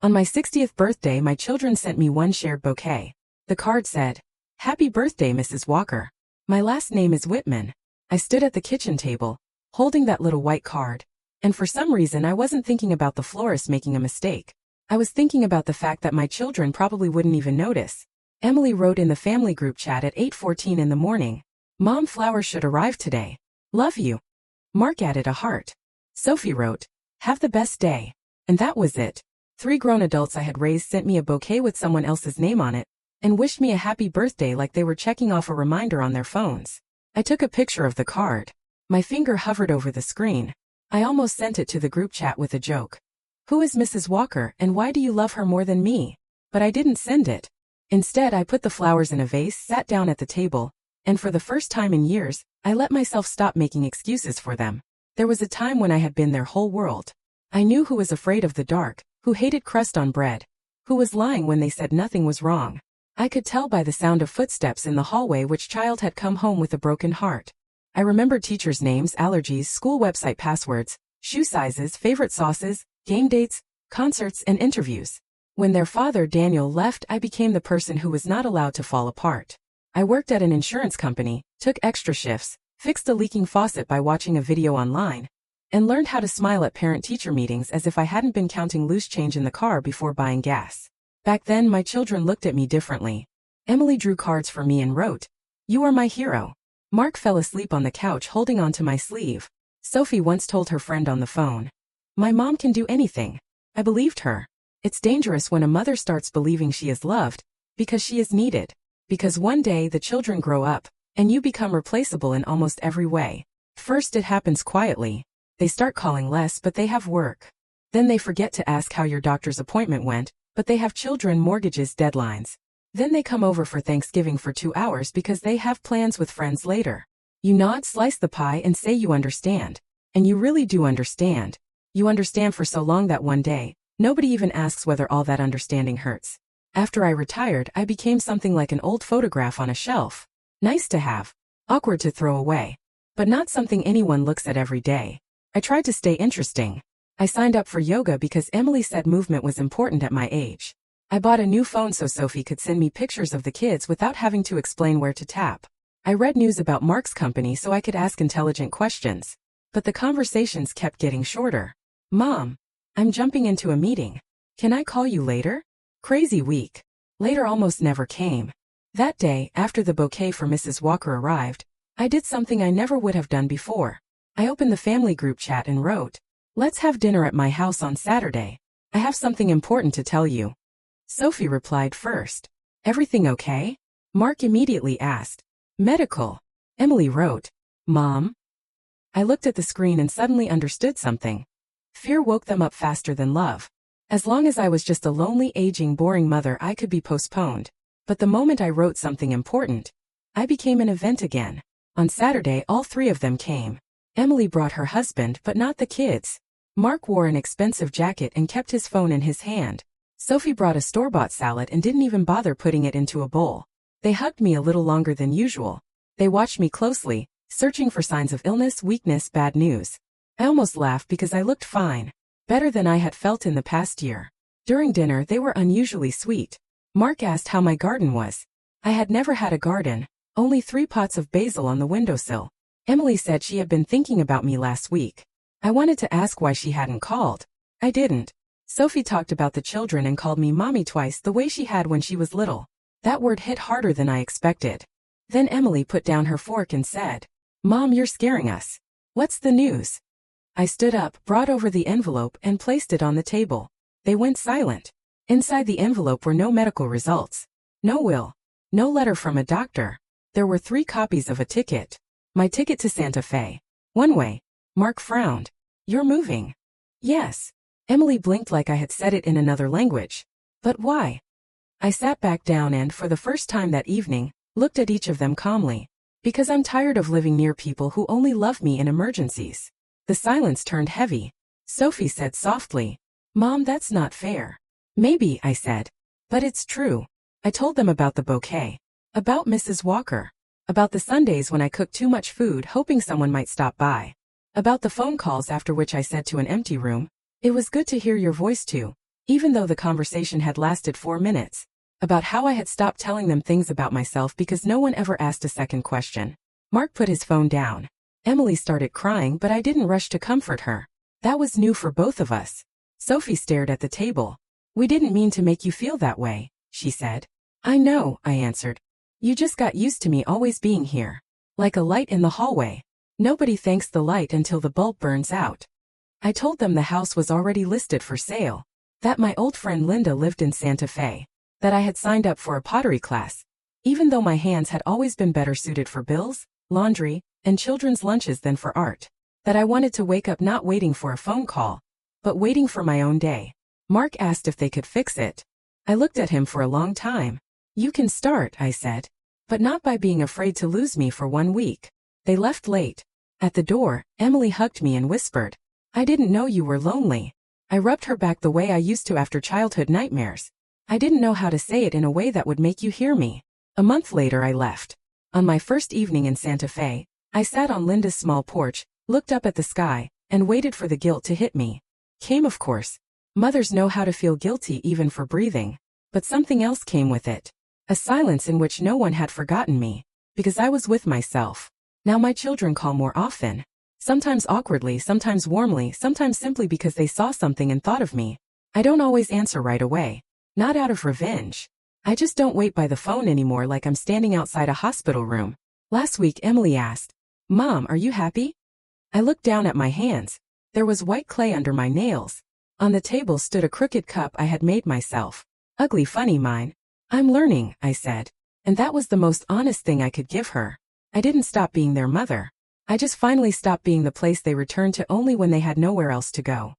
On my 60th birthday, my children sent me one shared bouquet. The card said, "Happy birthday, Mrs. Walker. My last name is Whitman." I stood at the kitchen table, holding that little white card, and for some reason I wasn't thinking about the florist making a mistake. I was thinking about the fact that my children probably wouldn't even notice. Emily wrote in the family group chat at 8:14 in the morning, "Mom, flowers should arrive today. Love you." Mark added a heart. Sophie wrote, "Have the best day." And that was it. 3 grown adults I had raised sent me a bouquet with someone else's name on it, and wished me a happy birthday like they were checking off a reminder on their phones. I took a picture of the card. My finger hovered over the screen. I almost sent it to the group chat with a joke. "Who is Mrs. Walker and why do you love her more than me?" But I didn't send it. Instead, I put the flowers in a vase, sat down at the table, and for the first time in years, I let myself stop making excuses for them. There was a time when I had been their whole world. I knew who was afraid of the dark, who hated crust on bread, who was lying when they said nothing was wrong. I could tell by the sound of footsteps in the hallway which child had come home with a broken heart. I remembered teachers' names, allergies, school website passwords, shoe sizes, favorite sauces, game dates, concerts, and interviews. When their father, Daniel, left, I became the person who was not allowed to fall apart. I worked at an insurance company, took extra shifts, fixed a leaking faucet by watching a video online, and learned how to smile at parent-teacher meetings as if I hadn't been counting loose change in the car before buying gas. Back then, my children looked at me differently. Emily drew cards for me and wrote, "You are my hero." Mark fell asleep on the couch holding onto my sleeve. Sophie once told her friend on the phone, "My mom can do anything." I believed her. It's dangerous when a mother starts believing she is loved, because she is needed. Because one day the children grow up, and you become replaceable in almost every way. First it happens quietly. They start calling less but they have work. Then they forget to ask how your doctor's appointment went, but they have children, mortgages, deadlines. Then they come over for Thanksgiving for 2 hours because they have plans with friends later. You nod, slice the pie, and say you understand. And you really do understand. You understand for so long that one day, nobody even asks whether all that understanding hurts. After I retired, I became something like an old photograph on a shelf. Nice to have, awkward to throw away, but not something anyone looks at every day. I tried to stay interesting. I signed up for yoga because Emily said movement was important at my age. I bought a new phone so Sophie could send me pictures of the kids without having to explain where to tap. I read news about Mark's company so I could ask intelligent questions. But the conversations kept getting shorter. "Mom, I'm jumping into a meeting. Can I call you later?" Crazy week. Later almost never came. That day, after the bouquet for Mrs. Walker arrived, I did something I never would have done before. I opened the family group chat and wrote, "Let's have dinner at my house on Saturday. I have something important to tell you." Sophie replied first. "Everything okay?" Mark immediately asked. "Medical." Emily wrote, "Mom?" I looked at the screen and suddenly understood something. Fear woke them up faster than love. As long as I was just a lonely, aging, boring mother, I could be postponed. But the moment I wrote something important, I became an event again. On Saturday, all 3 of them came. Emily brought her husband, but not the kids. Mark wore an expensive jacket and kept his phone in his hand. Sophie brought a store-bought salad and didn't even bother putting it into a bowl. They hugged me a little longer than usual. They watched me closely, searching for signs of illness, weakness, bad news. I almost laughed because I looked fine. Better than I had felt in the past year. During dinner, they were unusually sweet. Mark asked how my garden was. I had never had a garden, only 3 pots of basil on the windowsill. Emily said she had been thinking about me last week. I wanted to ask why she hadn't called. I didn't. Sophie talked about the children and called me mommy twice the way she had when she was little. That word hit harder than I expected. Then Emily put down her fork and said, "Mom, you're scaring us. What's the news?" I stood up, brought over the envelope, and placed it on the table. They went silent. Inside the envelope were no medical results. No will. No letter from a doctor. There were 3 copies of a ticket. My ticket to Santa Fe. One way. Mark frowned. "You're moving." "Yes." Emily blinked like I had said it in another language. "But why?" I sat back down and, for the first time that evening, looked at each of them calmly. "Because I'm tired of living near people who only love me in emergencies." The silence turned heavy. Sophie said softly, "Mom, that's not fair." "Maybe," I said. "But it's true." I told them about the bouquet. About Mrs. Walker. About the Sundays when I cooked too much food hoping someone might stop by. About the phone calls after which I said to an empty room, "It was good to hear your voice too." even though the conversation had lasted 4 minutes, about how I had stopped telling them things about myself because no one ever asked a second question. Mark put his phone down. Emily started crying, but I didn't rush to comfort her. That was new for both of us. Sophie stared at the table. "We didn't mean to make you feel that way," she said. "I know," I answered. "You just got used to me always being here. Like a light in the hallway. Nobody thanks the light until the bulb burns out." I told them the house was already listed for sale, that my old friend Linda lived in Santa Fe, that I had signed up for a pottery class, even though my hands had always been better suited for bills, laundry, and children's lunches than for art, that I wanted to wake up not waiting for a phone call, but waiting for my own day. Mark asked if they could fix it. I looked at him for a long time. "You can start," I said, "but not by being afraid to lose me for 1 week." They left late. At the door, Emily hugged me and whispered, "I didn't know you were lonely." I rubbed her back the way I used to after childhood nightmares. I didn't know how to say it in a way that would make you hear me. A month later I left. On my first evening in Santa Fe, I sat on Linda's small porch, looked up at the sky, and waited for the guilt to hit me. Came, of course. Mothers know how to feel guilty even for breathing. But something else came with it. A silence in which no one had forgotten me, because I was with myself. Now my children call more often. Sometimes awkwardly, sometimes warmly, sometimes simply because they saw something and thought of me. I don't always answer right away. Not out of revenge. I just don't wait by the phone anymore like I'm standing outside a hospital room. Last week Emily asked, "Mom, are you happy?" I looked down at my hands. There was white clay under my nails. On the table stood a crooked cup I had made myself. "Ugly funny mine." "I'm learning," I said. And that was the most honest thing I could give her. I didn't stop being their mother. I just finally stopped being the place they returned to only when they had nowhere else to go.